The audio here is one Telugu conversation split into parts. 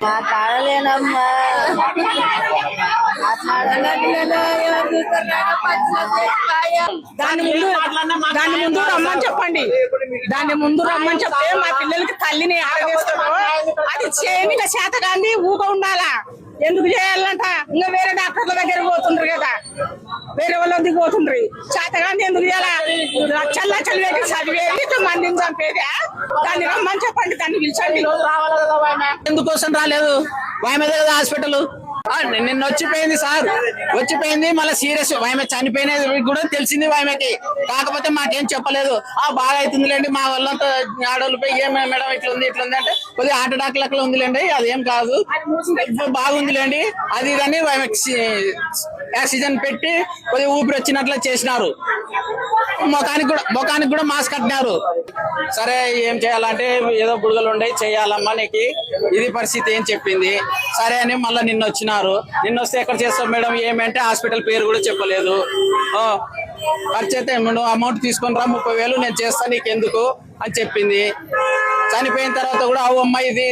మాట్లాడలేనమ్మా దాని ముందు రమ్మని చెప్పండి. దాన్ని ముందు రమ్మని చెప్తే మా పిల్లలకి తల్లిని ఆడవేస్తాము. అది చేయని చేత కానీ ఊగ ఉండాలా. ఎందుకు చేయాలంట? ఇంకా వేరే డాక్టర్ల దగ్గర పోతుండ్రు కదా, వేరే వాళ్ళ దగ్గర పోతుండ్రి. చేతగాంది ఎందుకు చేయాలా? లక్షలు లక్షలు పెట్టి చదివేది మందిని చంపేది. దాన్ని రమ్మని చెప్పండి, దాన్ని పిలిచండి. రావాలి కదా వాయన, ఎందుకోసం రాలేదు? వాయన మీద కదా హాస్పిటల్. నిన్న వచ్చిపోయింది సార్, వచ్చిపోయింది. మళ్ళీ సీరియస్ వాయమ చనిపోయినది కూడా తెలిసింది వాయమకి. కాకపోతే మాకేం చెప్పలేదు. బాగా అవుతుందిలేండి, మా వాళ్ళంతా ఆడవాళ్ళపై ఏమే మేడం ఇట్లుంది ఇట్లుంది అంటే కొద్దిగా హార్ట్ అటాక్ లెక్కలు ఉందిలేండి, అదేం కాదు బాగుందిలేండి అది కానీ ఆక్సిజన్ పెట్టి కొద్దిగా ఊపిరి వచ్చినట్లు చేసినారు. ముఖానికి కూడా మాస్క్ కట్టినారు. సరే ఏం చేయాలంటే ఏదో బుడగలు ఉండే చేయాలమ్మా నీకు ఇది పరిస్థితి ఏం చెప్పింది. సరే అని మళ్ళీ నిన్న వచ్చినారు. నిన్న వస్తే ఎక్కడ చేస్తాం మేడం ఏమంటే హాస్పిటల్ పేరు కూడా చెప్పలేదు. ఖర్చు అయితే నువ్వు అమౌంట్ తీసుకొని రా 30,000 నేను చేస్తాను నీకెందుకు అని చెప్పింది. చనిపోయిన తర్వాత కూడా అమ్మ ఇది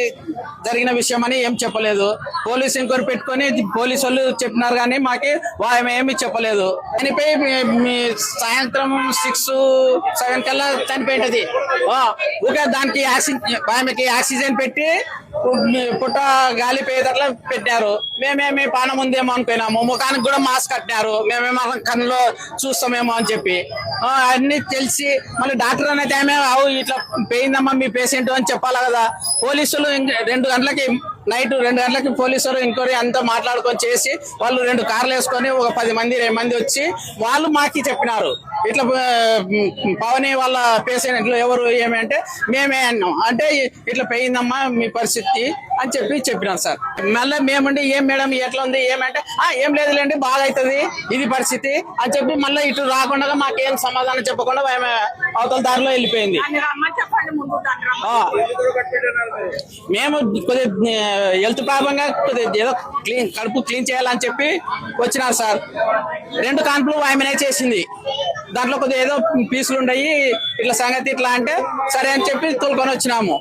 జరిగిన విషయం అని ఏం చెప్పలేదు. పోలీస్ ఎంక్వైరీ పెట్టుకొని పోలీసు వాళ్ళు చెప్పినారు కానీ మాకి ఏమి చెప్పలేదు. చనిపోయి మీ సాయంత్రం 6-7 కల్లా చనిపోయింటది. ఊకే దానికి ఆమెకి ఆక్సిజన్ పెట్టి పుట్ట గాలి పోయేటట్లా పెట్టారు. మేమేమి పానం ఉందేమో అనుకున్నాము. ముఖానికి కూడా మాస్క్ కట్టినారు. మేమేమో కన్నులో చూస్తామేమో అని చెప్పి అన్ని తెలిసి మళ్ళీ డాక్టర్ అనేది ఆమె ఇట్లా పోయిందమ్మా మీ పేషెంట్ అని చెప్పాలి కదా. పోలీసులు 2 గంటలకి నైట్ 2 గంటలకి పోలీసులు ఎంక్వైరీ అంతా మాట్లాడుకొని చేసి వాళ్ళు 2 కార్లు వేసుకొని ఒక 10 మంది 20 మంది వచ్చి వాళ్ళు మాకి చెప్పినారు ఇట్లా పవని వాళ్ళ పేషెంట్లు ఎవరు ఏమంటే మేమే అన్నాం. అంటే ఇట్లా పోయిందమ్మా మీ పరిస్థితి అని చెప్పినాం సార్. మళ్ళీ మేమండి ఏం మేడం ఎట్లా ఉంది ఏమంటే ఏం లేదులేండి బాగా అవుతుంది ఇది పరిస్థితి అని చెప్పి మళ్ళీ ఇటు రాకుండా మాకేం సమాధానం చెప్పకుండా అవతల దారిలో వెళ్ళిపోయింది. మేము కొద్దిగా హెల్త్ ప్రాబ్లంగా కొద్దిగా ఏదో కడుపు క్లీన్ చేయాలని చెప్పి వచ్చినారు సార్. 2 కాన్పులు ఆమెనే చేసింది. దాంట్లో కొద్దిగా ఏదో పీసులు ఉండయి ఇట్లా సంగతి ఇట్లా అంటే సరే అని చెప్పి తోలుకొని వచ్చినాము.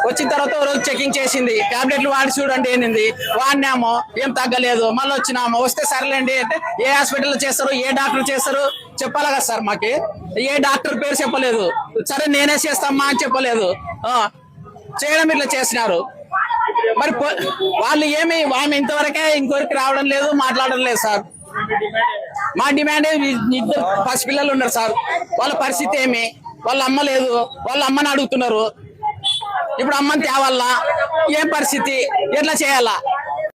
వచ్చిన తర్వాత రోజు చెకింగ్ చేసింది. టాబ్లెట్లు వాడి చూడండి ఏంది వాడినాము, ఏం తగ్గలేదు. మళ్ళీ వచ్చినాము. వస్తే సరేలేండి అంటే ఏ హాస్పిటల్లో చేస్తారు ఏ డాక్టర్ చేస్తారు చెప్పాలి కదా సార్. మాకి ఏ డాక్టర్ పేరు చెప్పలేదు. సరే నేనే చేస్తామా అని చెప్పలేదు. చేయడం ఇట్లా చేసినారు. మరి వాళ్ళు ఆమె ఇంతవరకే ఇంకొకరికి రావడం లేదు మాట్లాడడం లేదు సార్. మా డిమాండ్ 2 పసిపిల్లలు ఉన్నారు సార్. వాళ్ళ పరిస్థితి ఏమి? వాళ్ళ అమ్మ లేదు, వాళ్ళ అమ్మని అడుగుతున్నారు. ఇప్పుడు అమ్మని తేవాలా? ఏం పరిస్థితి? ఎట్లా చేయాలా?